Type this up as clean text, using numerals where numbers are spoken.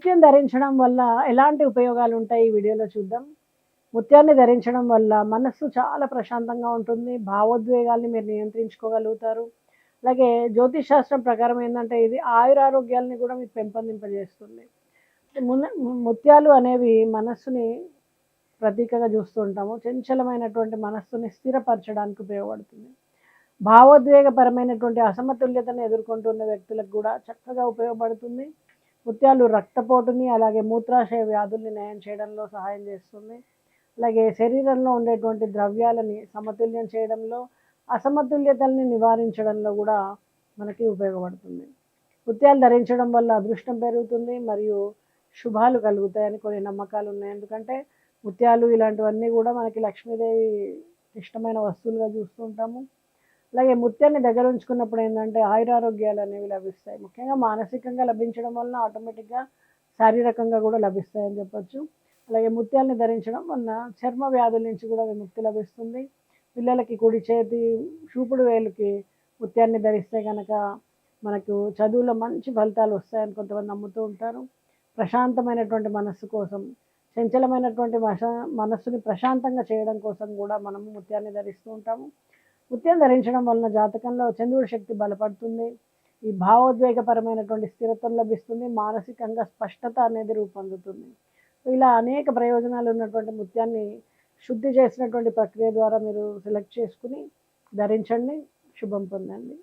ముత్యం ధరించడం వల్ల ఎలాంటి ఉపయోగాలు ఉంటాయి ఈ వీడియోలో చూద్దాం. ముత్యాన్ని ధరించడం వల్ల మనస్సు చాలా ప్రశాంతంగా ఉంటుంది. భావోద్వేగాల్ని మీరు నియంత్రించుకోగలుగుతారు. అలాగే జ్యోతిష్ శాస్త్రం ప్రకారం ఏందంటే ఇది ఆయురారోగ్యాలని కూడా మీకు పెంపొందింపజేస్తుంది. మున ముత్యాలు అనేవి మనస్సుని ప్రతీకగా చూస్తూ ఉంటాము. చంచలమైనటువంటి మనస్సుని స్థిరపరచడానికి ఉపయోగపడుతుంది. భావోద్వేగపరమైనటువంటి అసమతుల్యతను ఎదుర్కొంటున్న వ్యక్తులకు కూడా చక్కగా ఉపయోగపడుతుంది. ముత్యాలు రక్తపోటుని అలాగే మూత్రాశయ వ్యాధుల్ని నయం చేయడంలో సహాయం చేస్తుంది. అలాగే శరీరంలో ఉండేటువంటి ద్రవ్యాలని సమతుల్యం చేయడంలో, అసమతుల్యతల్ని నివారించడంలో కూడా మనకి ఉపయోగపడుతుంది. ముత్యాలు ధరించడం వల్ల అదృష్టం పెరుగుతుంది మరియు శుభాలు కలుగుతాయని కొన్ని నమ్మకాలు ఉన్నాయి. ఎందుకంటే ముత్యాలు ఇలాంటివన్నీ కూడా మనకి లక్ష్మీదేవి ఇష్టమైన వస్తువులుగా చూస్తూ ఉంటాము. అలాగే ముత్యాన్ని దగ్గర ఉంచుకున్నప్పుడు ఏంటంటే ఆయురారోగ్యాలు అనేవి లభిస్తాయి. ముఖ్యంగా మానసికంగా లభించడం వలన ఆటోమేటిక్గా శారీరకంగా కూడా లభిస్తాయని చెప్పొచ్చు. అలాగే ముత్యాలని ధరించడం వలన చర్మ వ్యాధుల నుంచి కూడా విముక్తి లభిస్తుంది. పిల్లలకి కుడి చేతి చూపుడు వేలుకి ముత్యాన్ని ధరిస్తే కనుక మనకు చదువులో మంచి ఫలితాలు వస్తాయని కొంతమంది నమ్ముతూ ఉంటారు. ప్రశాంతమైనటువంటి మనస్సు కోసం, చంచలమైనటువంటి మనస్సుని ప్రశాంతంగా చేయడం కోసం కూడా మనము ముత్యాన్ని ధరిస్తూ ఉంటాము. ముత్యం ధరించడం వలన జాతకంలో చంద్రుడి శక్తి బలపడుతుంది. ఈ భావోద్వేగపరమైనటువంటి స్థిరత్వం లభిస్తుంది. మానసికంగా స్పష్టత అనేది రూపొందుతుంది. ఇలా అనేక ప్రయోజనాలు ఉన్నటువంటి ముత్యాన్ని శుద్ధి చేసినటువంటి ప్రక్రియ ద్వారా మీరు సెలెక్ట్ చేసుకుని ధరించండి. శుభం పొందండి.